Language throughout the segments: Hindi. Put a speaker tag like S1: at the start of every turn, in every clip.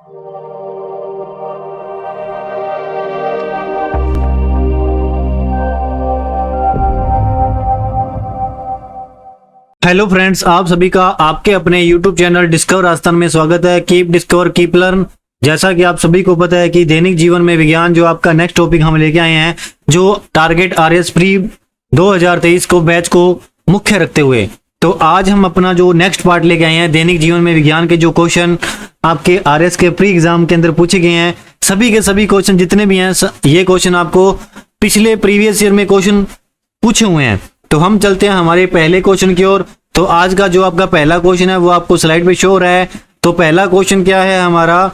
S1: हेलो फ्रेंड्स, आप सभी का आपके अपने YouTube चैनल डिस्कवर राजस्थान में स्वागत है। Keep discover keep learn. जैसा कि आप सभी को पता है कि दैनिक जीवन में विज्ञान जो आपका नेक्स्ट टॉपिक हम लेके आए हैं, जो टारगेट RS प्री 2023 को बैच को मुख्य रखते हुए, तो आज हम अपना जो नेक्स्ट पार्ट लेके आए हैं दैनिक जीवन में विज्ञान के जो क्वेश्चन आपके RS के प्री एग्जाम के अंदर पूछे गए हैं, सभी के सभी क्वेश्चन जितने भी हैं, ये क्वेश्चन आपको पिछले प्रीवियस ईयर में क्वेश्चन पूछे हुए हैं। तो हम चलते हैं हमारे पहले क्वेश्चन की ओर। तो आज का जो आपका पहला क्वेश्चन है वो आपको स्लाइड पे शो हो रहा है। तो पहला क्वेश्चन क्या है हमारा,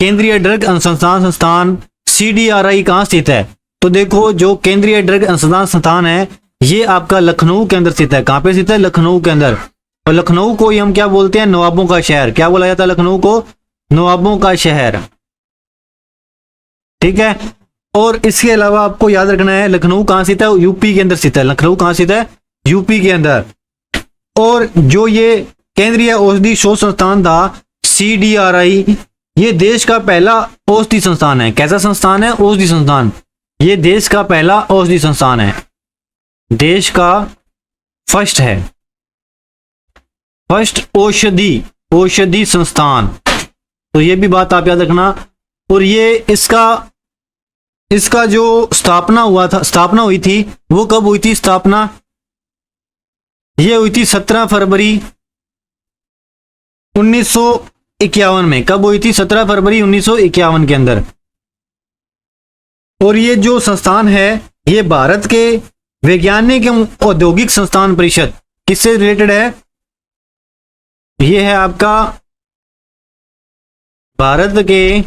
S1: केंद्रीय ड्रग अनुसंधान संस्थान CDRI कहाँ स्थित है? तो देखो, जो केंद्रीय ड्रग अनुसंधान संस्थान है ये आपका लखनऊ के अंदर स्थित है। कहाँ पे स्थित है? लखनऊ के अंदर। और लखनऊ को ही हम क्या बोलते हैं? नवाबों का शहर। क्या बोला जाता है लखनऊ को? नवाबों का शहर। ठीक है। और इसके अलावा आपको याद रखना है लखनऊ कहाँ स्थित है? यूपी के अंदर स्थित है। लखनऊ कहाँ स्थित है? यूपी के अंदर। और जो ये केंद्रीय औषधि शोध संस्थान था CDRI, ये देश का पहला औषधि संस्थान है। कैसा संस्थान है? औषधि संस्थान। ये देश का पहला औषधि संस्थान है, देश का फर्स्ट है, फर्स्ट औषधि संस्थान। तो ये भी बात आप याद रखना। और ये इसका जो स्थापना हुई थी वो कब हुई थी स्थापना? ये हुई थी 17 फरवरी 1951 में। कब हुई थी? 17 फरवरी 1951 के अंदर। और ये जो संस्थान है ये भारत के वैज्ञानिक एवं औद्योगिक संस्थान परिषद किससे रिलेटेड है? ये है आपका भारत के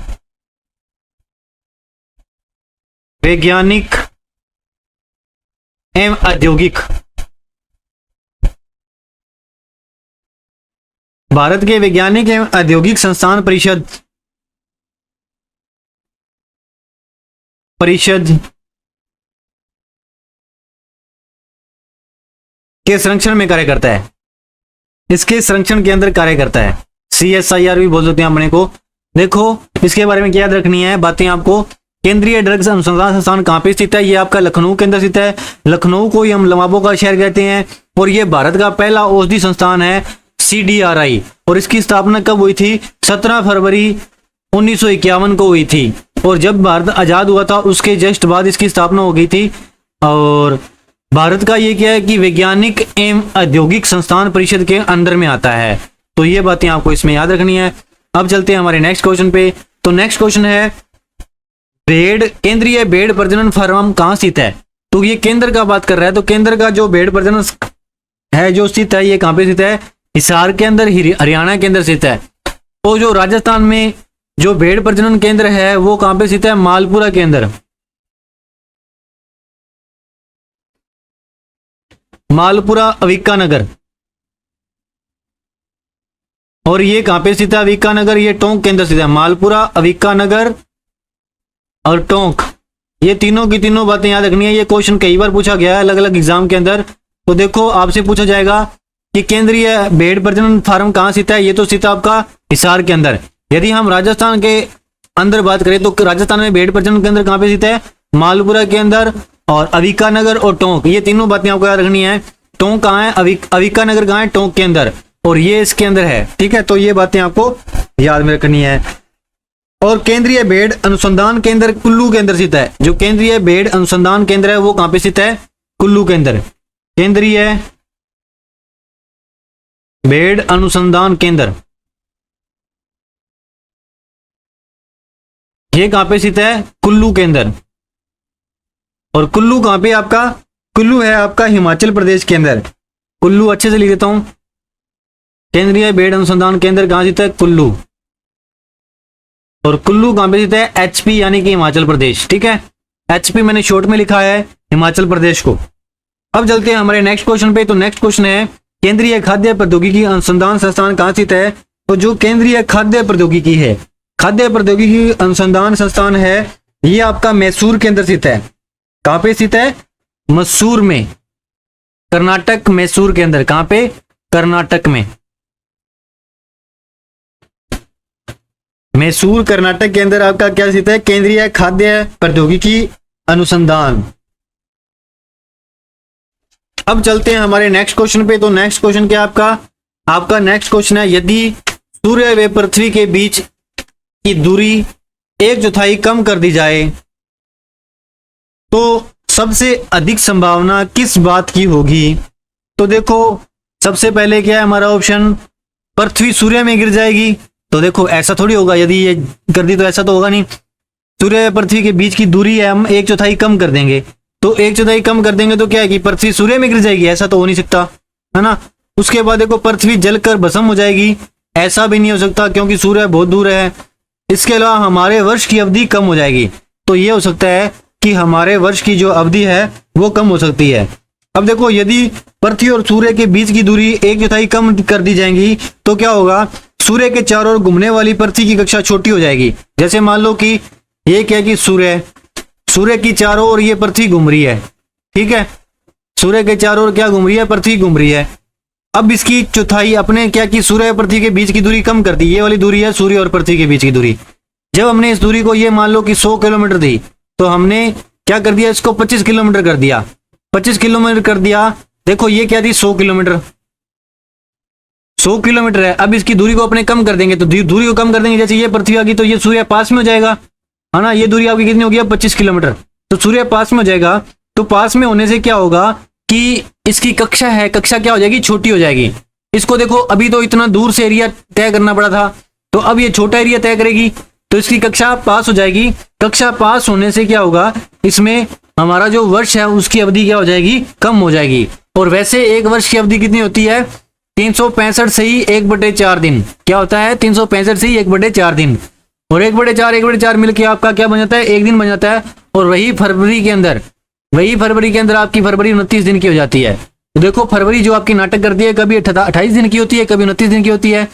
S1: वैज्ञानिक एवं औद्योगिक, भारत के वैज्ञानिक एवं औद्योगिक संस्थान परिषद के संरक्षण में कार्य करता है। इसके संरक्षण के अंदर कार्य करता है। CSIR भी बोल देते हैं अपने को। देखो, इसके बारे में क्या याद रखनी है बातें आपको। केंद्रीय ड्रग्स अनुसंधान संस्थान कहाँ पे स्थित है? ये आपका लखनऊ के अंदर स्थित है। लखनऊ को ही हम नवाबों का शहर कहते हैं। और ये भारत का पहला औषधि संस्थान है CDRI। और इसकी स्थापना कब हुई थी? 17 फरवरी 1951 को हुई थी। और जब भारत आजाद हुआ था उसके जस्ट बाद इसकी स्थापना हो गई थी। और भारत का ये क्या है कि वैज्ञानिक एवं औद्योगिक संस्थान परिषद के अंडर में आता है। तो ये बातें आपको इसमें याद रखनी है। अब चलते हैं हमारे नेक्स्ट क्वेश्चन पे। तो नेक्स्ट क्वेश्चन है, केंद्रीय भेड़ प्रजनन फार्म कहाँ स्थित है? तो ये केंद्र का बात कर रहा है। तो केंद्र का जो भेड़ प्रजनन है जो स्थित है, ये कहाँ पे स्थित है? हिसार के अंदर, हरियाणा के अंदर स्थित है। और जो राजस्थान में जो भेड़ प्रजनन केंद्र है वो कहाँ पे स्थित है? मालपुरा के अंदर। मालपुरा अविका नगर। और ये कहां पे स्थित है? अविका नगर, ये टोंक के अंदर स्थित है। मालपुरा, अविका नगर और टोंक, ये तीनों की तीनों बातें याद रखनी है। ये क्वेश्चन कई बार पूछा गया है अलग अलग एग्जाम के अंदर। तो देखो, आपसे पूछा जाएगा कि केंद्रीय भेड़ प्रजनन फार्म कहां स्थित है? ये तो स्थित है आपका हिसार के अंदर। यदि हम राजस्थान के अंदर बात करें तो राजस्थान में भेड़ प्रजनन केंद्र कहां पे स्थित है? मालपुरा के अंदर और अविका नगर और टोंक, ये तीनों बातें आपको याद रखनी है। टोंक कहाँ है? अविका नगर कहाँ है? टोंक के अंदर। और ये इसके अंदर है। ठीक है, तो ये बातें आपको याद में रखनी है। और केंद्रीय भेड़ अनुसंधान केंद्र कुल्लू के अंदर स्थित है। जो केंद्रीय भेड़ अनुसंधान केंद्र है वो कहां पे स्थित है? कुल्लू के अंदर। केंद्रीय भेड़ अनुसंधान केंद्र ये कहां पे स्थित है? कुल्लू के अंदर। और कुल्लू कहां पे? आपका कुल्लू है आपका हिमाचल प्रदेश के अंदर। कुल्लू अच्छे से लिख देता हूं। केंद्रीय भेड़ अनुसंधान केंद्र कहां स्थित है? कुल्लू। और कुल्लू कहां पे स्थित है? HP यानी कि हिमाचल प्रदेश। ठीक है, HP मैंने शॉर्ट में लिखा है हिमाचल प्रदेश को। अब चलते हैं हमारे नेक्स्ट क्वेश्चन पे। तो नेक्स्ट क्वेश्चन है, केंद्रीय खाद्य प्रौद्योगिकी अनुसंधान संस्थान कहां स्थित है? तो जो केंद्रीय खाद्य प्रौद्योगिकी है, खाद्य प्रौद्योगिकी अनुसंधान संस्थान है, ये आपका मैसूर के अंदर स्थित है। कहां पे स्थित है? मैसूर में, कर्नाटक, मैसूर के अंदर। कहां पे? कर्नाटक में। मैसूर कर्नाटक के अंदर आपका क्या स्थित है? केंद्रीय खाद्य प्रौद्योगिकी अनुसंधान। अब चलते हैं हमारे नेक्स्ट क्वेश्चन पे। तो नेक्स्ट क्वेश्चन क्या आपका नेक्स्ट क्वेश्चन है, यदि सूर्य व पृथ्वी के बीच की दूरी 1/4 कम कर दी जाए तो सबसे अधिक संभावना किस बात की होगी? तो देखो, सबसे पहले क्या है हमारा ऑप्शन, पृथ्वी सूर्य में गिर जाएगी। तो देखो ऐसा थोड़ी होगा, यदि ये कर दी तो ऐसा तो होगा नहीं। सूर्य और पृथ्वी के बीच की दूरी है, हम 1/4 कम कर देंगे। तो 1/4 कम कर देंगे तो क्या है कि पृथ्वी सूर्य में गिर जाएगी, ऐसा तो हो नहीं सकता, है ना। उसके बाद देखो पृथ्वी जलकर भस्म हो जाएगी, ऐसा भी नहीं हो सकता क्योंकि सूर्य बहुत दूर है। इसके अलावा हमारे वर्ष की अवधि कम हो जाएगी, तो ये हो सकता है कि हमारे वर्ष की जो अवधि है वो कम हो सकती है। अब देखो, यदि पृथ्वी और सूर्य के बीच की दूरी 1/4 कम कर दी जाएगी तो क्या होगा, सूर्य के चारों ओर घूमने वाली पृथ्वी की कक्षा छोटी हो जाएगी। जैसे मान लो कि ये क्या कि सूर्य की चारों ओर ये पृथ्वी घूम रही है, ठीक है, सूर्य के चारों ओर क्या घूम रही है, पृथ्वी घूम रही है। अब इसकी चौथाई अपने क्या कि सूर्य और पृथ्वी के बीच की दूरी कम कर दी, ये वाली दूरी है सूर्य और पृथ्वी के बीच की दूरी। जब हमने इस दूरी को ये मान लो कि 100 किलोमीटर थी, तो हमने क्या कर दिया, इसको 25 किलोमीटर कर दिया, 25 किलोमीटर कर दिया। देखो ये क्या थी, 100 किलोमीटर, 100 किलोमीटर है। अब इसकी दूरी को अपने कम कर देंगे, तो दूरी को कम कर देंगे, जैसे ये पृथ्वी आ गई तो ये सूर्य पास में हो जाएगा, है ना। ये दूरी आपकी कितनी होगी, 25 किलोमीटर, तो सूर्य पास में हो जाएगा। तो पास में होने से क्या होगा कि इसकी कक्षा क्या हो जाएगी, छोटी हो जाएगी। इसको देखो, अभी तो इतना दूर से एरिया तय करना पड़ा था, तो अब ये छोटा एरिया तय करेगी, तो इसकी कक्षा पास हो जाएगी। कक्षा पास होने से क्या होगा, इसमें हमारा जो वर्ष है उसकी अवधि क्या हो जाएगी, कम हो जाएगी। और वैसे एक वर्ष की अवधि कितनी होती है, 365 से ही 1/4 दिन क्या होता है, 365 से ही 1/4 दिन, और 1/4 मिलके आपका क्या बन जाता है, एक दिन बन जाता है। और वही फरवरी के अंदर आपकी फरवरी 29 दिन की हो जाती है। तो देखो फरवरी जो आपकी नाटक करती है, कभी 28 दिन की होती है, कभी 29 दिन की होती है।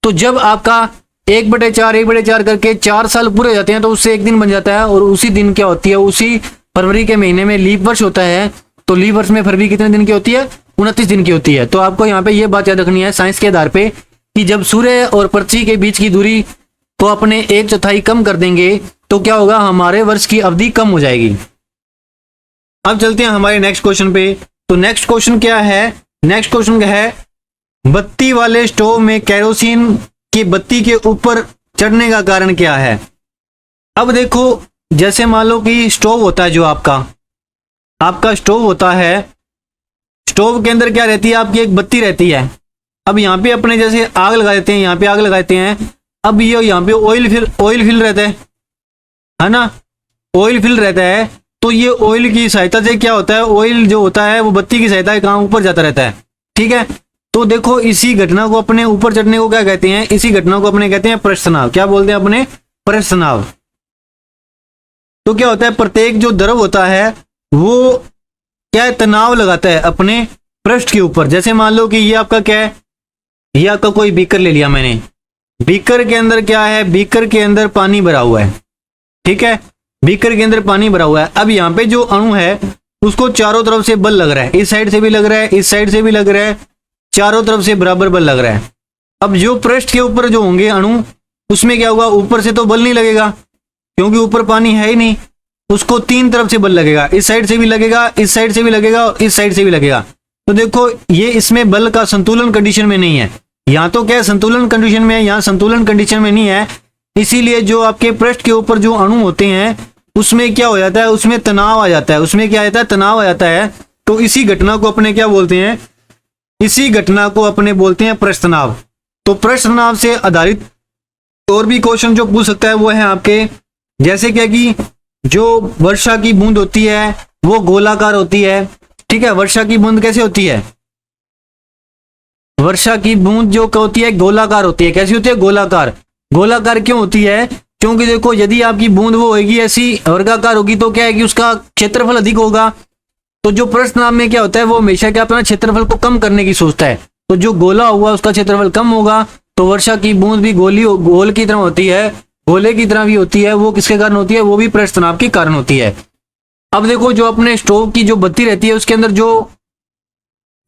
S1: तो जब आपका 1/4 करके 4 साल पूरे हो जाते हैं, तो उससे एक दिन बन जाता है, और उसी दिन क्या होती है, उसी फरवरी के महीने में लीप वर्ष होता है। तो लीप वर्ष में फरवरी कितने दिन की होती है, 29 दिन की होती है। तो आपको यहाँ पे ये बात याद रखनी है साइंस के आधार पे, कि जब सूर्य और पृथ्वी के बीच की दूरी को अपने 1/4 कम कर देंगे तो क्या होगा, हमारे वर्ष की अवधि कम हो जाएगी। अब चलते हैं हमारे नेक्स्ट क्वेश्चन पे। तो नेक्स्ट क्वेश्चन क्या है, नेक्स्ट क्वेश्चन है, बत्ती वाले स्टोव में केरोसिन की बत्ती के ऊपर चढ़ने का कारण क्या है? अब देखो, जैसे मान लो कि स्टोव होता है, जो आपका स्टोव होता है, स्टोव के अंदर क्या रहती है, आपकी एक बत्ती रहती है। अब यहाँ पे अपने जैसे आग लगा देते हैं, यहाँ पे आग लगाते हैं। अब ये यहाँ पे ऑयल फिल रहता है ना, ऑयल फिल रहता है। तो ये ऑयल की सहायता से क्या होता है, ऑयल जो होता है वो बत्ती की सहायता से कहाँ ऊपर जाता रहता है, ठीक है। तो देखो इसी घटना को अपने ऊपर चढ़ने को क्या कहते हैं, इसी घटना को अपने कहते हैं प्रस्थनाव। क्या बोलते हैं अपने, प्रस्थनाव। तो क्या होता है, प्रत्येक जो द्रव होता है वो क्या है, तनाव लगाता है अपने पृष्ठ के ऊपर। जैसे मान लो कि ये आपका क्या है, ये आपका कोई बीकर ले लिया मैंने, बीकर के अंदर क्या है, बीकर के अंदर पानी भरा हुआ है, ठीक है, बीकर के अंदर पानी भरा हुआ है। अब यहाँ पे जो अणु है उसको चारों तरफ से बल लग रहा है, इस साइड से भी लग रहा है, इस साइड से भी लग रहा है, चारों तरफ से बराबर बल लग रहा है। अब जो पृष्ठ के ऊपर जो होंगे अणु, उसमें क्या होगा, ऊपर से तो बल नहीं लगेगा क्योंकि ऊपर पानी है ही नहीं, उसको 3 तरफ से बल लगेगा, इस साइड से भी लगेगा, इस साइड से भी लगेगा, और इस साइड से भी लगेगा। तो देखो ये इसमें बल का संतुलन कंडीशन में नहीं है, यहाँ तो क्या है संतुलन कंडीशन में है, यहाँ संतुलन कंडीशन में नहीं है। इसीलिए जो आपके पृष्ठ के ऊपर जो अणु होते हैं उसमें क्या हो जाता है, उसमें तनाव आ जाता है, उसमें क्या आ जाता है, तनाव आ जाता है। तो इसी घटना को अपने क्या बोलते हैं, इसी घटना को अपने बोलते हैं प्रस्थनाव। तो प्रस्थनाव से आधारित और भी क्वेश्चन जो पूछ सकता है वो है आपके, जैसे क्या कि जो वर्षा की बूंद होती है वो गोलाकार होती है, ठीक है। वर्षा की बूंद कैसे होती है, वर्षा की बूंद जो होती है गोलाकार होती है। कैसी होती है, गोलाकार। गोलाकार क्यों होती है, क्योंकि देखो यदि आपकी बूंद वो होगी ऐसी वर्गाकार होगी तो क्या है कि उसका क्षेत्रफल अधिक होगा। तो जो प्रस्थनाव में क्या होता है, वो हमेशा क्या अपना क्षेत्रफल को कम करने की सोचता है। तो जो गोला हुआ उसका क्षेत्रफल कम होगा, तो वर्षा की बूंद भी गोल की तरह होती है, गोले की तरह भी होती है। वो किसके कारण होती है, वो भी प्रस्थनाव के कारण होती है। अब देखो जो अपने स्टोव की जो बत्ती रहती है उसके अंदर जो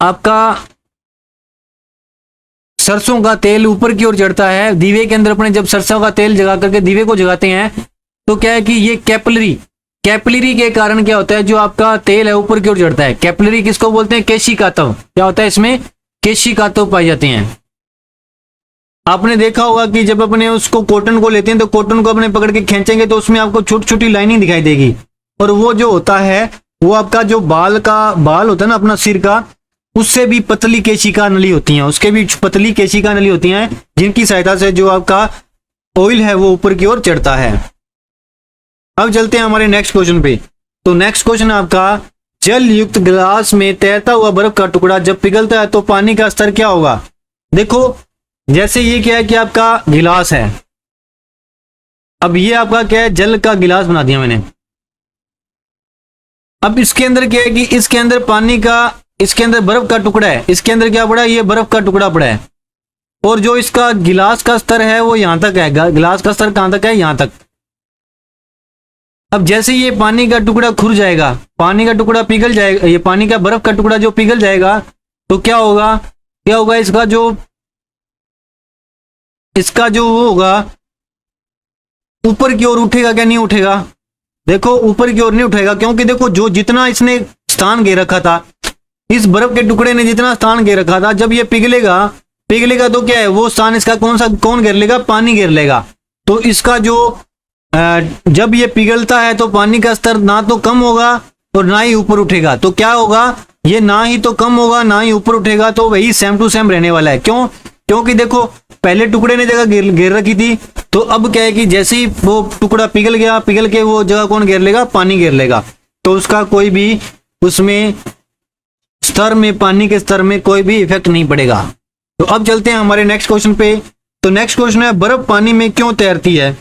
S1: आपका सरसों का तेल ऊपर की ओर चढ़ता है, दीवे के अंदर अपने जब सरसों का तेल जगा करके दीवे को जगाते हैं तो क्या है कि ये कैपिलरी के कारण क्या होता है, जो आपका तेल है ऊपर की ओर चढ़ता है। कैपिलरी किसको बोलते हैं? केशिकातव। क्या होता है इसमें? केशिकातव पाए जाते हैं। आपने देखा होगा कि जब अपने उसको कॉटन को लेते हैं तो कॉटन को अपने पकड़ के खींचेंगे तो उसमें आपको छोटी छोटी लाइनिंग दिखाई देगी, और वो जो होता है वो आपका जो बाल होता है ना अपना सिर का, उससे भी पतली केशिका नली होती हैं, उसके भी पतली केशिका नली होती हैं, जिनकी सहायता से जो आपका ऑयल है वो ऊपर की ओर चढ़ता है। अब चलते हैं हमारे नेक्स्ट क्वेश्चन पे। तो नेक्स्ट क्वेश्चन है आपका, जल युक्त गिलास में तैरता हुआ बर्फ का टुकड़ा जब पिघलता है तो पानी का स्तर क्या होगा? देखो जैसे ये क्या है कि आपका गिलास है, अब ये आपका क्या है, जल का गिलास बना दिया मैंने। अब इसके अंदर क्या है कि इसके अंदर पानी का, इसके अंदर बर्फ का टुकड़ा है, इसके अंदर क्या पड़ा है? ये बर्फ का टुकड़ा पड़ा है, और जो इसका गिलास का स्तर है वो यहां तक है। गिलास का स्तर कहां तक है? यहां तक। अब जैसे ये पानी का टुकड़ा खुर जाएगा, पानी का टुकड़ा पिघल जाएगा, ये पानी का बर्फ का टुकड़ा जो पिघल जाएगा तो क्या होगा? इसका जो वो होगा ऊपर की ओर उठेगा क्या? नहीं उठेगा। देखो ऊपर की ओर नहीं उठेगा, क्योंकि देखो जो जितना इसने स्थान घेर रखा था, इस बर्फ के टुकड़े ने जितना स्थान घेर रखा था, जब ये पिघलेगा तो क्या है, वो स्थान इसका कौन घेर लेगा? पानी घेर लेगा। तो इसका जो जब ये पिघलता है तो पानी का स्तर ना तो कम होगा और ना ही ऊपर उठेगा। तो क्या होगा? ये ना ही तो कम होगा ना ही ऊपर उठेगा, तो वही सेम टू सेम रहने वाला है। क्यों? क्योंकि देखो पहले टुकड़े ने जगह घेर रखी थी, तो अब क्या है कि जैसे ही वो टुकड़ा पिघल गया, पिघल के वो जगह कौन घेर लेगा? पानी घेर लेगा। तो उसका कोई भी उसमें स्तर में, पानी के स्तर में कोई भी इफेक्ट नहीं पड़ेगा। तो अब चलते हैं हमारे नेक्स्ट क्वेश्चन पे। तो नेक्स्ट क्वेश्चन है, बर्फ पानी में क्यों तैरती है?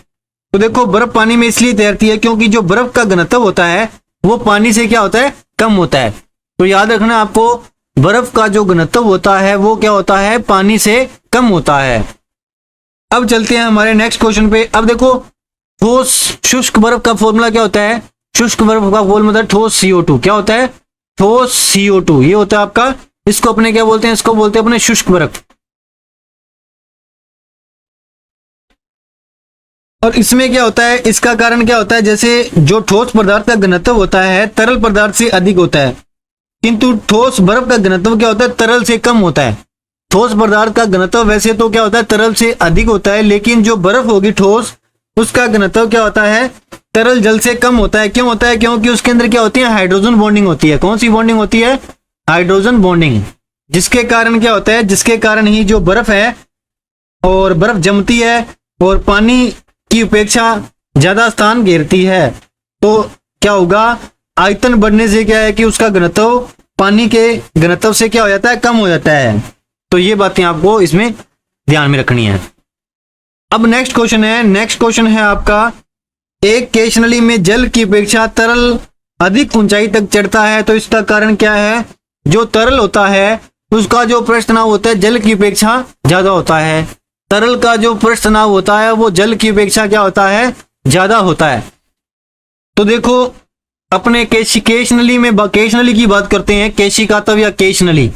S1: तो देखो बर्फ पानी में इसलिए तैरती है क्योंकि जो बर्फ का घनत्व होता है वो पानी से क्या होता है? कम होता है। तो याद रखना आपको, बर्फ का जो घनत्व होता है वो क्या होता है? पानी से कम होता है। अब चलते हैं हमारे नेक्स्ट क्वेश्चन पे। अब देखो ठोस शुष्क बर्फ का फॉर्मूला क्या होता है? शुष्क बर्फ का फॉर्मूला ठोस CO2। क्या होता है? ठोस CO2। ये होता है आपका, इसको अपने क्या बोलते हैं? इसको बोलते हैं अपने शुष्क बर्फ। और इसमें क्या होता है? इसका कारण क्या होता है? जैसे जो ठोस पदार्थ का घनत्व होता है तरल पदार्थ से अधिक होता है, किंतु ठोस बर्फ का घनत्व क्या होता है? तरल से कम होता है। ठोस पदार्थ का घनत्व वैसे तो क्या होता है? तरल से अधिक होता है, लेकिन जो बर्फ होगी ठोस, उसका घनत्व क्या होता है? तरल जल से कम होता है। क्यों होता है? क्योंकि उसके अंदर क्या होती है? हाइड्रोजन बॉन्डिंग होती है। कौन सी बॉन्डिंग होती है? Hydrogen bonding. जिसके कारण क्या होता है? जिसके कारण ही जो बर्फ है और बर्फ जमती है और पानी की अपेक्षा ज्यादा स्थान घेरती है। तो क्या होगा? आयतन बढ़ने से क्या है कि उसका घनत्व पानी के घनत्व से क्या हो जाता है? कम हो जाता है। तो ये बातें आपको इसमें ध्यान में रखनी है। अब नेक्स्ट क्वेश्चन है आपका, एक केश नली में जल की अपेक्षा तरल अधिक ऊंचाई तक चढ़ता है, तो इसका कारण क्या है? जो तरल होता है उसका जो पृष्ठ तनाव होता है जल की अपेक्षा ज्यादा होता है। तरल का जो पृष्ठ तनाव होता है वो जल की अपेक्षा क्या होता है? ज्यादा होता है। तो देखो अपने केश नली में, केश नली की बात करते हैं, केशिकातव या केश नली।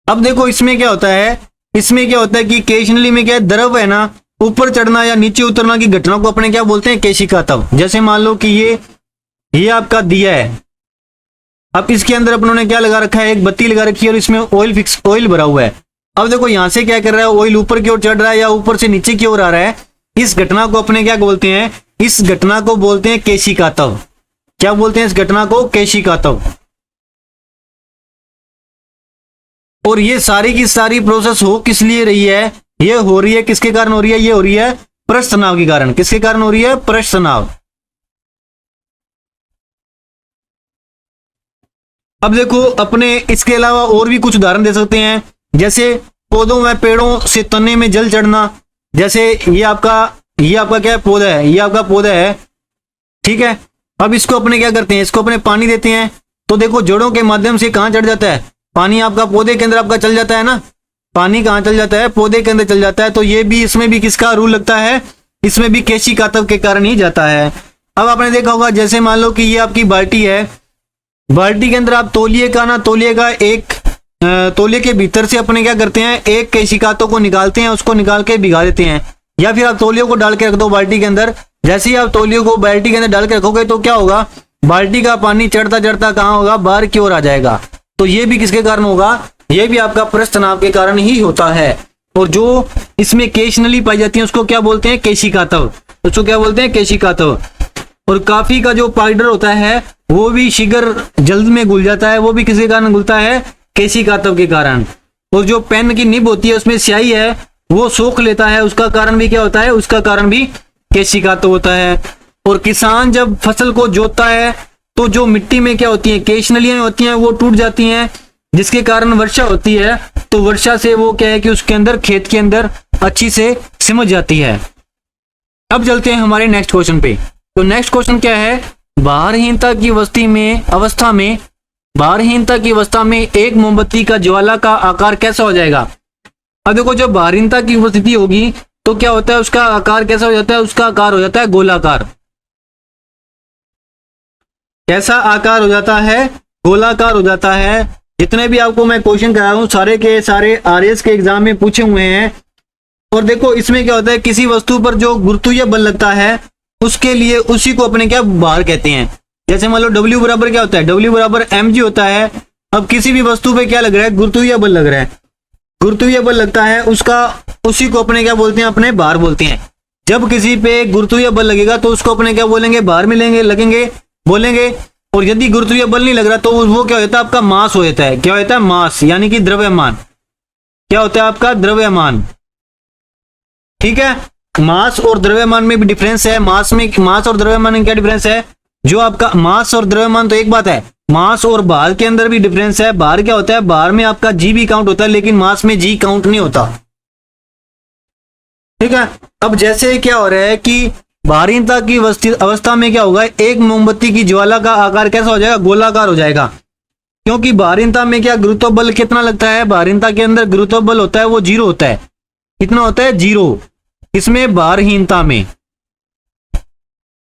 S1: अब देखो इसमें क्या होता है? इसमें क्या होता है कि केश नली में क्या है? द्रव है ना, ऊपर चढ़ना या नीचे उतरना की घटना को अपने क्या बोलते हैं? केशिकातव। जैसे मान लो कि ये आपका दिया है, अब इसके अंदर अपनों ने क्या लगा रखा है? एक बत्ती लगा रखी है और इसमें ऑयल भरा हुआ है। अब देखो यहां से क्या कर रहा है? ऑयल ऊपर की ओर चढ़ रहा है या ऊपर से नीचे की ओर आ रहा है। इस घटना को अपने क्या बोलते हैं? इस घटना को बोलते हैं केशिकातव। क्या बोलते हैं इस घटना को? केशिकातव। और ये सारी की सारी प्रोसेस हो किस लिए रही है? ये हो रही है किसके कारण हो रही है? ये हो रही है पृष्ठ तनाव के कारण। किसके कारण हो रही है? पृष्ठ तनाव। अब देखो अपने इसके अलावा और भी कुछ उदाहरण दे सकते हैं, जैसे पौधों में, पेड़ों से तने में जल चढ़ना। जैसे ये आपका क्या है? पौधा है। ये आपका पौधा है, ठीक है। अब इसको अपने क्या करते हैं? इसको अपने पानी देते हैं, तो देखो जड़ों के माध्यम से कहां चढ़ जाता है? पानी आपका पौधे के अंदर आपका चल जाता है ना। पानी कहां चल जाता है? पौधे के अंदर चल जाता है। तो ये भी, इसमें भी किसका रूल लगता है? इसमें भी केशिकातव के कारण ही जाता है। अब आपने देखा होगा, जैसे मान लो कि ये आपकी बाल्टी है, बाल्टी के अंदर आप तौलिए का एक तौलिए के भीतर से अपने क्या करते हैं, एक केशिकातों को निकालते हैं, उसको निकाल के भिगा देते हैं। या फिर आप तौलियों को डाल के रख दो बाल्टी के अंदर। जैसे ही आप तौलियों को बाल्टी के अंदर डाल के रखोगे तो क्या होगा, बाल्टी का पानी चढ़ता चढ़ता कहाँ होगा, बाहर की ओर आ जाएगा। तो ये भी किसके कारण होगा, ये भी आपका पृष्ठ तनाव के कारण ही होता है। और जो इसमें केश नली पाई जाती है उसको क्या बोलते हैं, केशिकातव। उसको क्या बोलते हैं, केशिकातव। और काफी का जो पाउडर होता है वो भी शीघ्र जल्द में घुल जाता है, वो भी किसके कारण घुलता है, केशिकातव के कारण। और जो पेन की निब होती है उसमें स्याही है वो सोख लेता है, उसका कारण भी क्या होता है, उसका कारण भी केशिकातव होता है। और किसान जब फसल को जोतता है तो जो मिट्टी में क्या होती है, केश नलियां होती हैं वो टूट जाती हैं, जिसके कारण वर्षा होती है। तो वर्षा से वो क्या है कि उसके अंदर खेत के अंदर अच्छी से सिमट जाती है। अब चलते हैं हमारे नेक्स्ट क्वेश्चन पे। तो नेक्स्ट क्वेश्चन क्या है, भारहीनता की अवस्था में एक मोमबत्ती का ज्वाला का आकार कैसा हो जाएगा। अब देखो जब भारहीनता की उपस्थिति होगी तो क्या होता है, उसका आकार कैसा हो जाता है, उसका आकार हो जाता है गोलाकार। कैसा आकार हो जाता है, गोलाकार हो जाता है। जितने भी आपको मैं क्वेश्चन करा रहा हूं सारे के सारे आरएस के एग्जाम में पूछे हुए हैं। और देखो इसमें क्या होता है, किसी वस्तु पर जो गुरुत्वीय बल लगता है उसके लिए उसी को अपने क्या भार कहते हैं। जैसे मान लो W बराबर क्या होता है, W बराबर mg होता है। अब किसी भी वस्तु पे क्या लग रहा है, गुरुत्वीय बल लग रहा है, गुरुत्वीय बल लगता है, उसका उसी को अपने क्या बोलते हैं, अपने भार बोलते हैं। जब किसी पे गुरुत्वीय बल लगेगा तो उसको अपने क्या बोलेंगे, भार मिलेंगे, लगेंगे, बोलेंगे। और यदि गुरुत्वीय बल नहीं लग रहा तो वो क्या होता है, आपका मास हो जाता है। क्या होता है, मास, यानी कि द्रव्यमान। क्या होता है आपका, द्रव्यमान। ठीक है, मास और द्रव्यमान में भी डिफरेंस है। मास और द्रव्यमान में क्या डिफरेंस है, जो आपका मास और द्रव्यमान तो एक बात है, मास और भार के अंदर भी डिफरेंस है। भार क्या होता है, भार में आपका जी भी काउंट होता है लेकिन मास में जी काउंट नहीं होता। ठीक है, अब जैसे क्या हो रहा है कि भारहीनता की अवस्था में क्या होगा, एक मोमबत्ती की ज्वाला का आकार कैसा हो जाएगा, गोलाकार हो जाएगा। क्योंकि भारहीनता में क्या गुरुत्व बल कितना लगता है, भारहीनता के अंदर गुरुत्व बल होता है वो 0 होता है। कितना होता है, 0। इसमें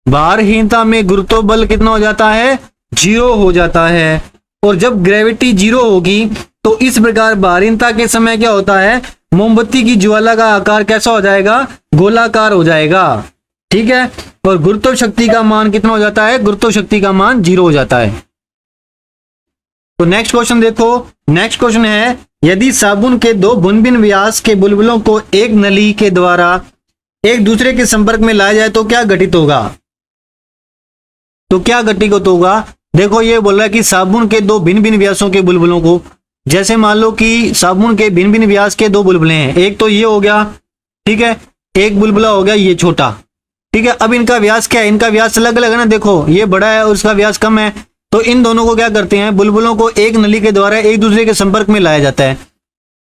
S1: भारहीनता में गुरुत्व बल कितना हो जाता है, 0 हो जाता है। और जब ग्रेविटी 0 होगी तो इस प्रकार भारहीनता के समय क्या होता है, मोमबत्ती की ज्वाला का आकार कैसा हो जाएगा, गोलाकार हो जाएगा। ठीक है, और गुरुत्व शक्ति का मान कितना हो जाता है, गुरुत्व शक्ति का मान 0 हो जाता है। तो नेक्स्ट क्वेश्चन देखो, नेक्स्ट क्वेश्चन है, यदि साबुन के 2 भिन्न व्यास के बुलबुलों को एक नली के द्वारा एक दूसरे के संपर्क में लाया जाए तो क्या घटित होगा। तो क्या घटित होगा, देखो ये बोल रहा है कि साबुन के 2 भिन्न व्यासों के बुलबुलों को, जैसे मान लो कि साबुन के भिन्न व्यास के 2 बुलबुले हैं, एक तो ये हो गया, ठीक है, एक बुलबुला हो गया ये छोटा। ठीक है, अब इनका व्यास क्या है, इनका व्यास अलग अलग है ना, देखो ये बड़ा है और उसका व्यास कम है। तो इन दोनों को क्या करते हैं, बुलबुलों को एक नली के द्वारा एक दूसरे के संपर्क में लाया जाता है।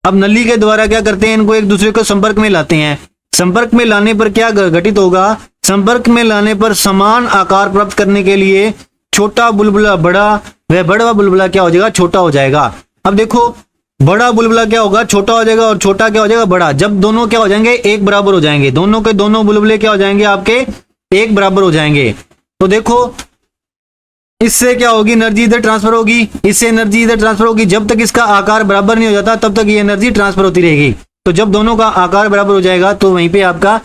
S1: अब नली के द्वारा क्या करते हैं, इनको एक दूसरे को संपर्क में लाते हैं। संपर्क में लाने पर क्या घटित होगा, संपर्क में लाने पर समान आकार प्राप्त करने के लिए छोटा बुलबुला बड़ा, वह बड़ा बुलबुला क्या हो जाएगा, छोटा हो जाएगा। अब देखो बड़ा बुलबुला क्या होगा, छोटा हो जाएगा, और छोटा क्या हो जाएगा, बड़ा। जब दोनों क्या हो जाएंगे, एक बराबर हो जाएंगे, दोनों के दोनों बुलबुले क्या हो जाएंगे, आपके एक बराबर हो जाएंगे। तो देखो इससे क्या होगी, एनर्जी इधर ट्रांसफर होगी, इससे एनर्जी इधर ट्रांसफर होगी। जब तक इसका आकार बराबर नहीं हो जाता तब तक ये एनर्जी ट्रांसफर होती रहेगी। तो जब दोनों का आकार बराबर हो जाएगा तो वहीं पे आपका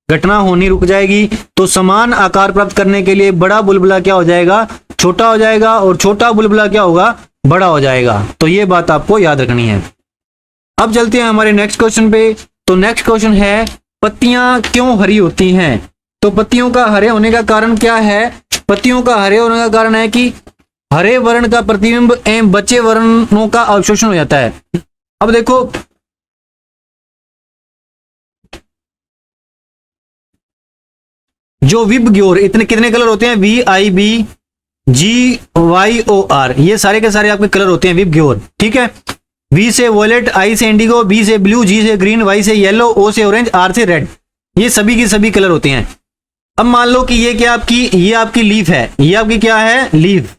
S1: घटना होनी रुक जाएगी। तो समान आकार प्राप्त करने के लिए बड़ा बुलबुला क्या हो जाएगा, छोटा हो जाएगा, और छोटा बुलबुला क्या होगा, बड़ा हो जाएगा। तो ये बात आपको याद रखनी है। अब चलते हैं हमारे नेक्स्ट क्वेश्चन पे। तो नेक्स्ट क्वेश्चन है, पत्तियां क्यों हरी होती हैं। तो पत्तियों का हरे होने का कारण क्या है, पत्तियों का हरे होने का कारण है कि हरे वर्ण का प्रतिबिंब एवं बचे वर्णों का अवशोषण हो जाता है। अब देखो जो विबग्योर, इतने कितने कलर होते हैं, VIBGYOR, ये सारे के सारे आपके कलर होते हैं विबग्योर। ठीक है, V से वॉयलेट, I से इंडिगो, B से ब्लू, G से ग्रीन, Y से येलो, O से ऑरेंज, R से रेड, ये सभी के सभी कलर होते हैं। अब मान लो कि ये क्या आपकी, ये आपकी लीफ है, ये आपकी क्या है, लीफ,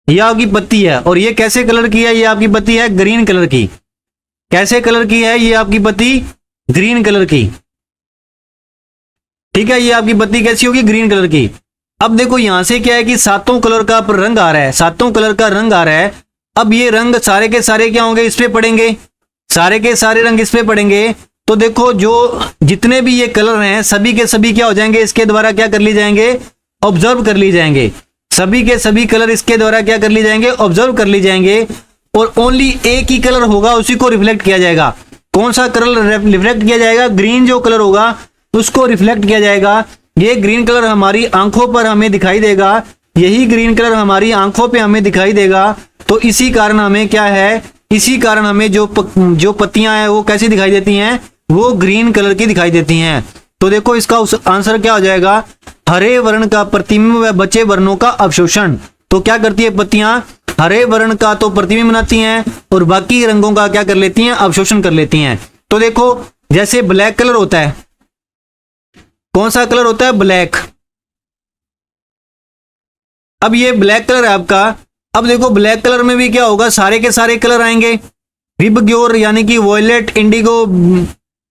S1: ये आपकी पत्ती है, और ये कैसे कलर की है, ये आपकी पत्ती है ग्रीन कलर की। कैसे कलर की है, ये आपकी पत्ती ग्रीन कलर की। ठीक है, ये आपकी पत्ती कैसी होगी, ग्रीन कलर की। अब देखो यहां से क्या है कि सातों कलर का रंग आ रहा है, सातों कलर का रंग आ रहा है। अब ये रंग सारे के सारे क्या होंगे, इस पे पड़ेंगे, सारे के सारे रंग इस पे पड़ेंगे। तो देखो जो जितने भी ये कलर हैं सभी के सभी क्या हो जाएंगे, इसके द्वारा क्या कर ली जाएंगे, ऑब्जर्व कर ली जाएंगे। सभी के सभी कलर इसके द्वारा क्या कर ली जाएंगे, ऑब्जर्व कर ली जाएंगे। और ओनली एक ही कलर होगा, उसी को रिफ्लेक्ट किया जाएगा। कौन सा कलर रिफ्लेक्ट किया जाएगा, ग्रीन जो कलर होगा उसको रिफ्लेक्ट किया जाएगा। ये ग्रीन कलर हमारी आंखों पर हमें दिखाई देगा, यही ग्रीन कलर हमारी आंखों पे हमें दिखाई देगा। तो इसी कारण हमें क्या है, इसी कारण हमें जो पत्तियां हैं वो कैसी दिखाई देती हैं, वो ग्रीन कलर की दिखाई देती हैं। तो देखो इसका आंसर क्या हो जाएगा, हरे वर्ण का प्रतिबिंब व बचे वर्णों का अवशोषण। तो क्या करती है पत्तियां, हरे वर्ण का तो प्रतिबिंब बनाती हैं और बाकी रंगों का क्या कर लेती हैं, अवशोषण कर लेती हैं। तो देखो जैसे ब्लैक कलर होता है, कौन सा कलर होता है, ब्लैक। अब ये ब्लैक कलर है आपका। अब देखो ब्लैक कलर में भी क्या होगा, सारे के सारे कलर आएंगे, विबग्योर यानी कि violet, indigo,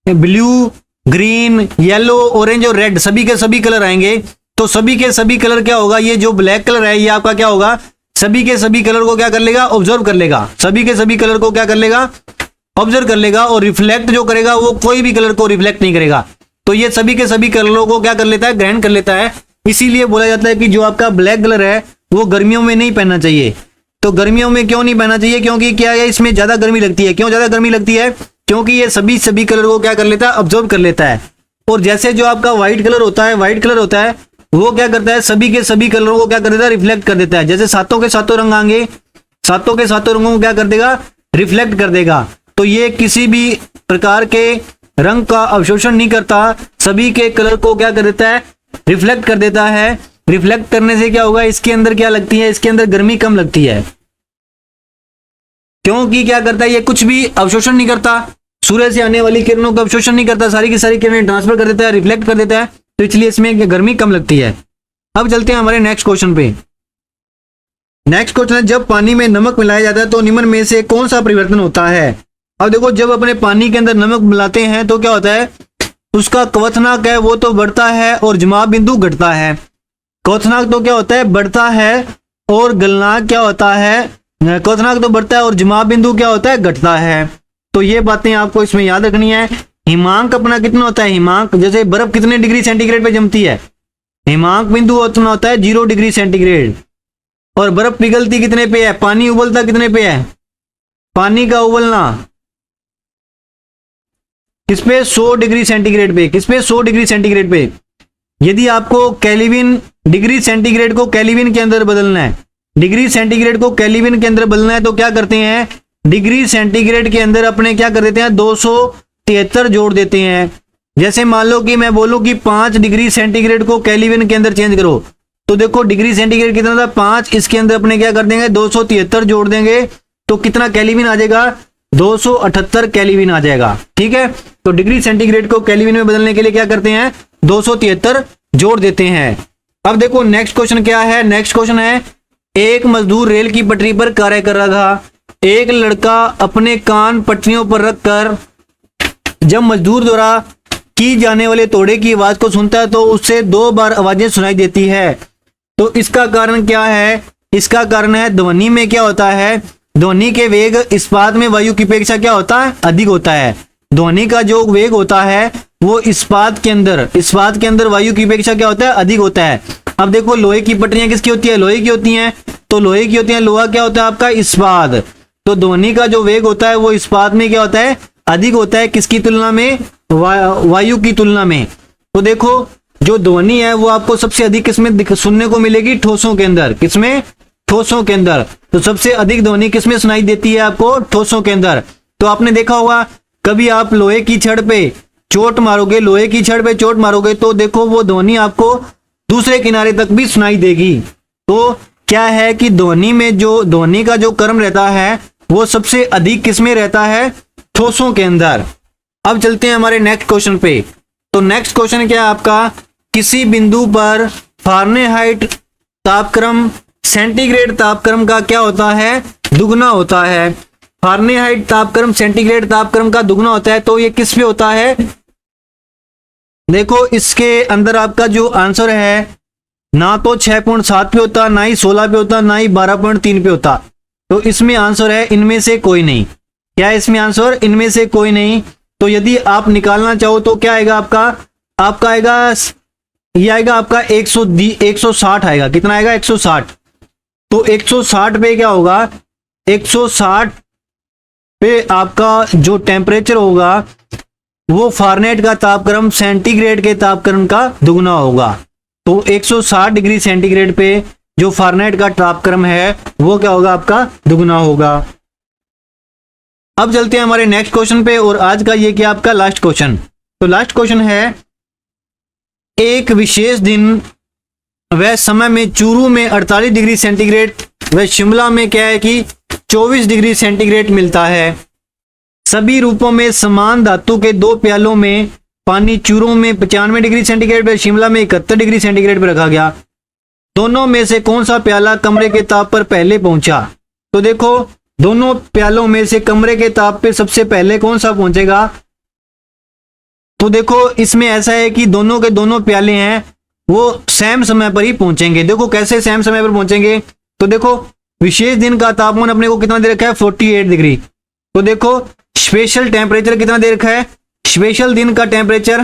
S1: blue, green, yellow, orange और रेड, सभी के सभी कलर आएंगे। तो सभी के सभी कलर क्या होगा, ये जो ब्लैक कलर है ये आपका क्या होगा, सभी के सभी कलर को क्या कर लेगा, ऑब्जर्व कर लेगा। सभी के सभी कलर को क्या कर लेगा, ऑब्जर्व कर लेगा। और रिफ्लेक्ट जो करेगा वो कोई भी कलर को रिफ्लेक्ट नहीं करेगा। तो ये सभी के सभी कलरों को क्या कर लेता है, ग्रहण कर लेता है। इसीलिए बोला जाता है कि जो आपका ब्लैक कलर है वो गर्मियों में नहीं पहनना चाहिए। तो गर्मियों में क्यों नहीं पहनना चाहिए, क्योंकि क्या है, इसमें ज्यादा गर्मी लगती है। क्यों ज्यादा गर्मी लगती है, क्योंकि ये सभी कलर को क्या कर लेता है, ऑब्जर्व कर लेता है। और जैसे जो आपका व्हाइट कलर होता है, व्हाइट कलर होता है वो क्या करता है, सभी के सभी कलरों को क्या कर देता है, रिफ्लेक्ट कर देता है। जैसे सातों के सातों रंग आएंगे, सातों के सातों रंगों को क्या कर देगा, रिफ्लेक्ट कर देगा। तो ये किसी भी प्रकार के रंग का अवशोषण नहीं करता, सभी के कलर को क्या कर देता है, रिफ्लेक्ट कर देता है। रिफ्लेक्ट करने से क्या होगा, इसके अंदर क्या लगती है, इसके अंदर गर्मी कम लगती है। क्योंकि क्या करता है, ये कुछ भी अवशोषण नहीं करता, सूर्य से आने वाली किरणों का अवशोषण नहीं करता, सारी की सारी किरणें ट्रांसफर कर देता है, रिफ्लेक्ट कर देता है। तो इसलिए इसमें गर्मी कम लगती है। अब चलते हैं हमारे नेक्स्ट क्वेश्चन पे। नेक्स्ट क्वेश्चन है, जब पानी में नमक मिलाया जाता है तो निम्न में से कौन सा परिवर्तन होता है। अब देखो जब अपने पानी के अंदर नमक मिलाते हैं तो क्या होता है, उसका क्वथनांक है वो तो बढ़ता है और जमाव बिंदु घटता है। क्वथनांक तो क्या होता है, बढ़ता है, और गलनांक क्या होता है, क्वथनांक तो बढ़ता है और जमाव बिंदु क्या होता है, घटता है। तो ये बातें आपको इसमें याद रखनी है। हिमांक अपना कितना होता है, हिमांक जैसे बर्फ कितने डिग्री सेंटीग्रेड पे जमती है, हिमांक बिंदु उतना होता है 0 डिग्री सेंटीग्रेड। और बर्फ पिघलती कितने पे है, पानी उबलता कितने पे है, पानी का उबलना किस पे, 100 डिग्री सेंटीग्रेड पे। किस पे, 100 डिग्री सेंटीग्रेड पे। यदि आपको केल्विन डिग्री सेंटीग्रेड को केल्विन के अंदर बदलना है, डिग्री सेंटीग्रेड को केल्विन के अंदर बदलना है, तो क्या करते हैं, डिग्री सेंटीग्रेड के अंदर अपने क्या कर देते हैं, 273 जोड़ देते हैं। जैसे मान लो कि मैं बोलूं कि 5 डिग्री सेंटीग्रेड को केल्विन के अंदर चेंज करो, तो देखो डिग्री सेंटीग्रेड कितना था, 5, इसके अंदर अपने क्या कर देंगे, 273 जोड़ देंगे, तो कितना केल्विन आ जाएगा, 278 केल्विन आ जाएगा। ठीक है, तो डिग्री सेंटीग्रेड को केल्विन में बदलने के लिए क्या करते हैं, 273 जोड़ देते हैं। अब देखो नेक्स्ट क्वेश्चन क्या है, नेक्स्ट क्वेश्चन है, एक मजदूर रेल की पटरी पर कार्य कर रहा था। एक लड़का अपने कान पटरियों पर रखकर जब मजदूर द्वारा की जाने वाले तोड़े की आवाज को सुनता है तो उससे 2 बार आवाजें सुनाई देती है। तो इसका कारण क्या है, इसका कारण है ध्वनि में क्या होता है, ध्वनि के वेग इस्पात में वायु की अपेक्षा क्या होता है, अधिक होता है। ध्वनि का जो वेग होता है वो इस्पात के अंदर वायु की अपेक्षा क्या होता है, अधिक होता है। अब देखो लोहे की पटरियां किसकी होती है, लोहे की होती हैं, तो लोहे की होती हैं, लोहा क्या होता है आपका, इस्पात। तो ध्वनि का जो वेग होता है वो इस्पात में क्या होता है, अधिक होता है, किसकी तुलना में, वायु की तुलना में। तो देखो जो ध्वनि है वो आपको सबसे अधिक किसमें सुनने को मिलेगी, ठोसों के अंदर। किसमें, ठोसों के अंदर। तो सबसे अधिक ध्वनि किसमें सुनाई देती है आपको, ठोसों के अंदर। तो आपने देखा होगा कभी आप लोहे की छड़ पे चोट मारोगे, लोहे की छड़ पे चोट मारोगे तो देखो वो ध्वनि आपको दूसरे किनारे तक भी सुनाई देगी। तो क्या है कि ध्वनि में जो ध्वनि का जो क्रम रहता है वो सबसे अधिक किसमें रहता है, ठोसों के अंदर। अब चलते हैं हमारे नेक्स्ट क्वेश्चन पे। तो नेक्स्ट क्वेश्चन क्या है आपका, किसी बिंदु पर फारेनहाइट तापक्रम सेंटीग्रेड तापक्रम का क्या होता है, दुगना होता है। फारेनहाइट तापक्रम सेंटीग्रेड तापक्रम का दुगना होता है, तो ये किस पे होता है, देखो इसके अंदर आपका जो आंसर है ना तो 6.7 पे होता, ना ही 16 पे होता, ना ही 12.3 पे होता। तो इसमें आंसर है इनमें से कोई नहीं। क्या है इसमें आंसर? इनमें से कोई नहीं। तो यदि आप निकालना चाहो तो क्या आएगा आपका? आपका आएगा, ये आएगा आपका 160 आएगा। कितना आएगा? 160। तो 160 पे क्या होगा? 160 पे आपका जो टेम्परेचर होगा वो फारेनहाइट का तापक्रम सेंटीग्रेड के तापक्रम का दुगना होगा। तो 160 डिग्री सेंटीग्रेड पे जो फारेनहाइट का तापक्रम है वो क्या होगा? आपका दुगना होगा। अब चलते हैं हमारे नेक्स्ट क्वेश्चन पे, और आज का ये क्या आपका लास्ट क्वेश्चन। तो लास्ट क्वेश्चन है, एक विशेष दिन व समय में चूरू में 48 डिग्री सेंटीग्रेड व शिमला में क्या है कि 24 डिग्री सेंटीग्रेड मिलता है। सभी रूपों में समान धातु के दो प्यालों में पानी चूरू में 95 डिग्री सेंटीग्रेड व शिमला में 71 डिग्री सेंटीग्रेड पर रखा गया। दोनों में से कौन सा प्याला कमरे के ताप पर पहले पहुंचा? तो देखो, दोनों प्यालों में से कमरे के ताप पे सबसे पहले कौन सा पहुंचेगा? तो देखो, इसमें ऐसा है कि दोनों के दोनों प्याले हैं वो सेम समय पर ही पहुंचेंगे। देखो कैसे सेम समय पर पहुंचेंगे। तो देखो, विशेष दिन का तापमान अपने को कितना दे रखा है? 48 डिग्री। तो देखो, स्पेशल टेम्परेचर कितना दे रखा है? स्पेशल दिन का टेम्परेचर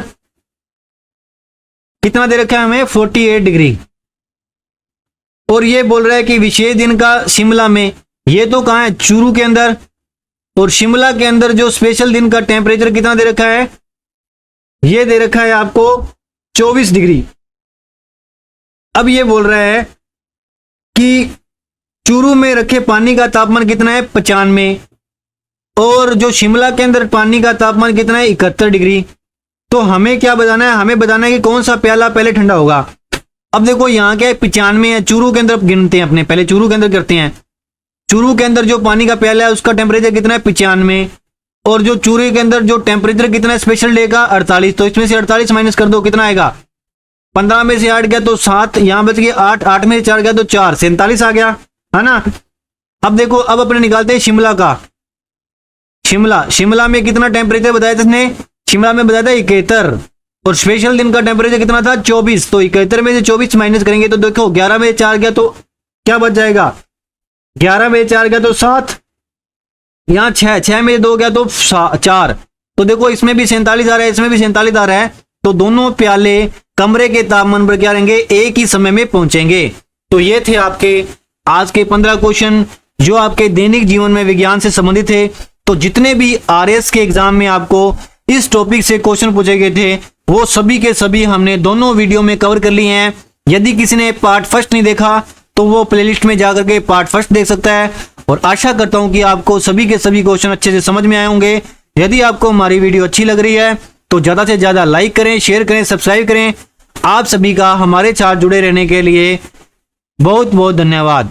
S1: कितना दे रखा है हमें? 48 डिग्री। और ये बोल रहा है कि विशेष दिन का शिमला में, ये तो कहां है? चूरू के अंदर। और शिमला के अंदर जो स्पेशल दिन का टेम्परेचर कितना दे रखा है? ये दे रखा है आपको 24 डिग्री। अब ये बोल रहा है कि चूरू में रखे पानी का तापमान कितना है? 95। और जो शिमला के अंदर पानी का तापमान कितना है? 71 डिग्री। तो हमें क्या बताना है? हमें बताना है कि कौन सा प्याला पहले ठंडा होगा। अब देखो, यहाँ क्या है? 95 है। चूरू के अंदर गिनते हैं अपने, पहले चूरू के अंदर करते हैं। चूरू के अंदर जो पानी का प्याला है उसका टेम्परेचर कितना है? 95। और जो चूरू के अंदर जो टेम्परेचर कितना है स्पेशल डे का? 48। तो इसमें से 48 माइनस कर दो, कितना आएगा? 15 में से 8 गया तो 7, यहां बच गया 8, 8 में से 4 गया तो 4, 47 आ गया, है ना। अब देखो, अब अपने निकालते हैं शिमला का। शिमला में कितना टेम्परेचर बताया था इसने? शिमला में बताया था 71। और स्पेशल दिन का टेम्परेचर कितना था? 24। तो 71 में से 24 माइनस करेंगे तो देखो 11 में से 4 गया तो क्या बच जाएगा? 11 में 4 गया तो 7, यहाँ 6 में 2 गया तो 4। तो देखो, इसमें भी 47 आ रहा है, इसमें भी 47 आ रहा है। तो दोनों प्याले कमरे के तापमान पर क्या रहेंगे? एक ही समय में पहुंचेंगे। तो ये थे आपके आज के 15 क्वेश्चन जो आपके दैनिक जीवन में विज्ञान से संबंधित थे। तो जितने भी आरएस के एग्जाम में आपको इस टॉपिक से क्वेश्चन पूछे गए थे वो सभी के सभी हमने दोनों वीडियो में कवर कर लिए हैं। यदि किसी ने पार्ट फर्स्ट नहीं देखा तो वो प्लेलिस्ट में जाकर के पार्ट फर्स्ट देख सकता है। और आशा करता हूं कि आपको सभी के सभी क्वेश्चन अच्छे से समझ में आए होंगे। यदि आपको हमारी वीडियो अच्छी लग रही है तो ज्यादा से ज्यादा लाइक करें, शेयर करें, सब्सक्राइब करें। आप सभी का हमारे साथ जुड़े रहने के लिए बहुत बहुत धन्यवाद।